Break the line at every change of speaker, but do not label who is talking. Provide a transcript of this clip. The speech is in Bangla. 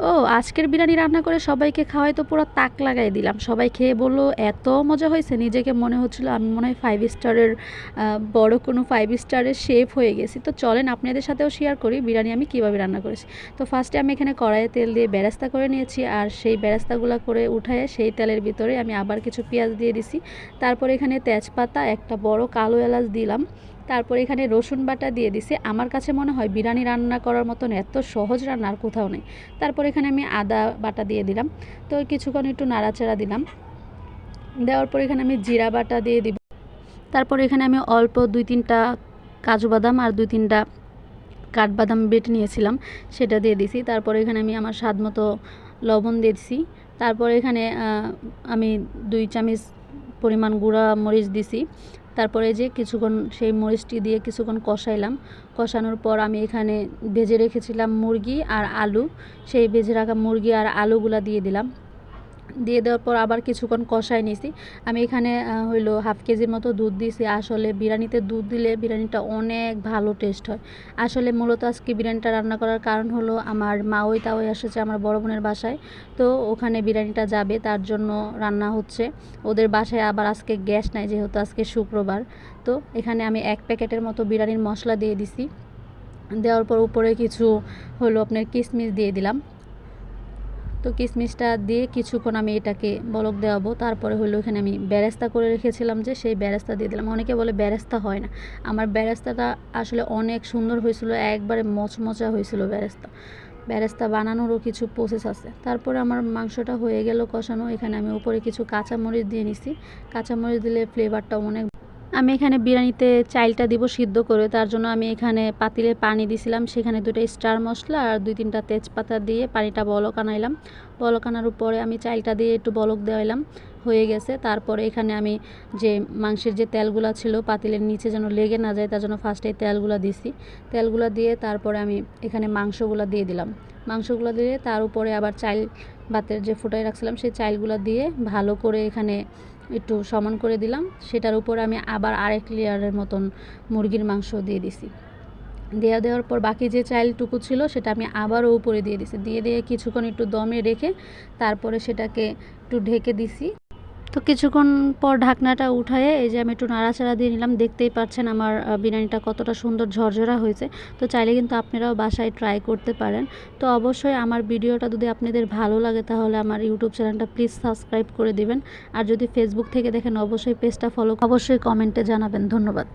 ও আজকের বিরিয়ানি রান্না করে সবাইকে খাওয়াই তো পুরো তাক লাগাই দিলাম। সবাই খেয়ে বলল এত মজা হয়েছে, নিজেকে মনে হচ্ছিল আমি মনে হয় 5 স্টারের বড় কোনো 5 স্টারের শেফ হয়ে গেছি। তো চলেন আপনাদের সাথেও শেয়ার করি বিরিয়ানি আমি কীভাবে রান্না করেছি। তো ফার্স্টে আমি এখানে কড়াইয়ে তেল দিয়ে বেরেস্তা করে নিয়েছি, আর সেই বেরেস্তাগুলো করে উঠায়ে সেই তেলের ভিতরে আমি আবার কিছু পেঁয়াজ দিয়ে দিছি। তারপর এখানে তেজপাতা, একটা বড় কালো এলাচ দিলাম। তারপর এখানে রসুন বাটা দিয়ে দিছি। আমার কাছে মনে হয় বিরিয়ানি রান্না করার মতন এত সহজ রান্না আর কোথাও নেই। তারপর এখানে আমি আদা বাটা দিয়ে দিলাম। তো কিছুক্ষণ একটু নাড়াচাড়া দিলাম, দেওয়ার পর এখানে আমি জিরা বাটা দিয়ে দিব। তারপর এখানে আমি অল্প 2-3টা কাজু বাদাম আর 2-3টা কাঠবাদাম বেটে নিয়েছিলাম, সেটা দিয়ে দিছি। তারপর এখানে আমি আমার স্বাদ মতো লবণ দিয়ে দিছি। তারপর এখানে আমি 2 চামচ পরিমাণ গুঁড়া মরিচ দিছি। তারপরে যে কিছুক্ষণ সেই মরিচটি দিয়ে কিছুক্ষণ কষাইলাম। কষানোর পর আমি এখানে ভেজে রেখেছিলাম মুরগি আর আলু, সেই ভেজে রাখা মুরগি আর আলুগুলা দিয়ে দিলাম। দিয়ে দেওয়ার পর আবার কিছুক্ষণ কষাই নিয়েছি। আমি এখানে হইলো 1/2 কেজির মতো দুধ দিয়েছি। আসলে বিরিয়ানিতে দুধ দিলে বিরিয়ানিটা অনেক ভালো টেস্ট হয়। আসলে মূলত আজকে বিরিয়ানিটা রান্না করার কারণ হলো আমার মা ওই তাওই এসেছে আমার বড় বোনের বাসায়, তো ওখানে বিরিয়ানিটা যাবে তার জন্য রান্না হচ্ছে। ওদের বাসায় আবার আজকে গ্যাস নাই, যেহেতু আজকে শুক্রবার। তো এখানে আমি 1 প্যাকেটের মতো বিরিয়ানির মশলা দিয়ে দিছি। দেওয়ার পর উপরে কিছু হলো আপনার কিশমিশ দিয়ে দিলাম। তো কিশমিশটা দিয়ে কিছুক্ষণ আমি এটাকে বলক দেওয়াবো। তারপরে হলো এখানে আমি বেরেস্তা করে রেখেছিলাম, যে সেই বেরেস্তা দিয়ে দিলাম। অনেকে বলে বেরেস্তা হয় না, আমার বেরেস্তাটা আসলে অনেক সুন্দর হয়েছিল, একবারে মচমচা হয়েছিল বেরেস্তা বানানোরও কিছু প্রসেস আছে। তারপরে আমার মাংসটা হয়ে গেল কষানো। এখানে আমি উপরে কিছু কাঁচামরিচ দিয়ে নিছি। কাঁচামরিচ দিলে ফ্লেভারটা অনেক। আমি এখানে বিরিয়ানিতে চাইলটা দিব সিদ্ধ করে, তার জন্য আমি এখানে পাতিলে পানি দিছিলাম, সেখানে 2টা স্টার মশলা আর 2-3টা তেজপাতা দিয়ে পানিটা বলক আনাইলাম। বলক আনার উপরে আমি চাইলটা দিয়ে একটু বলক দেওয়াইলাম, হয়ে গেছে। তারপরে এখানে আমি যে মাংসের যে তেলগুলা ছিল পাতিলের নিচে যেন লেগে না যায়, তার জন্য ফার্স্টে তেলগুলা দিছি। তেলগুলা দিয়ে তারপরে আমি এখানে মাংসগুলা দিয়ে দিলাম। মাংসগুলো দিয়ে তার উপরে আবার চাইল ভাতের যে ফুটাই রাখছিলাম সেই চাইলগুলো দিয়ে ভালো করে এখানে একটু সমান করে দিলাম। সেটার উপরে আমি আবার আরেক লেয়ারের মতন মুরগির মাংস দিয়ে দিছি। দেওয়ার পর বাকি যে চাইলটুকু ছিল সেটা আমি আবারও উপরে দিয়ে দিছি। দিয়ে কিছুক্ষণ একটু দমে রেখে তারপরে সেটাকে একটু ঢেকে দিছি। তো কিছুক্ষণ পর ঢাকনাটা উঠায়ে এই যে আমি একটু নাড়াচাড়া দিয়ে নিলাম। দেখতেই পাচ্ছেন আমার বিরিয়ানিটা কতটা সুন্দর ঝরঝরা হয়েছে। তো চাইলে কিন্তু আপনারাও বাসায় ট্রাই করতে পারেন। তো অবশ্যই আমার ভিডিওটা যদি আপনাদের ভালো লাগে তাহলে আমার ইউটিউব চ্যানেলটা প্লিজ সাবস্ক্রাইব করে দিবেন। আর যদি ফেসবুক থেকে দেখেন অবশ্যই পেজটা ফলো, অবশ্যই কমেন্টে জানাবেন। ধন্যবাদ।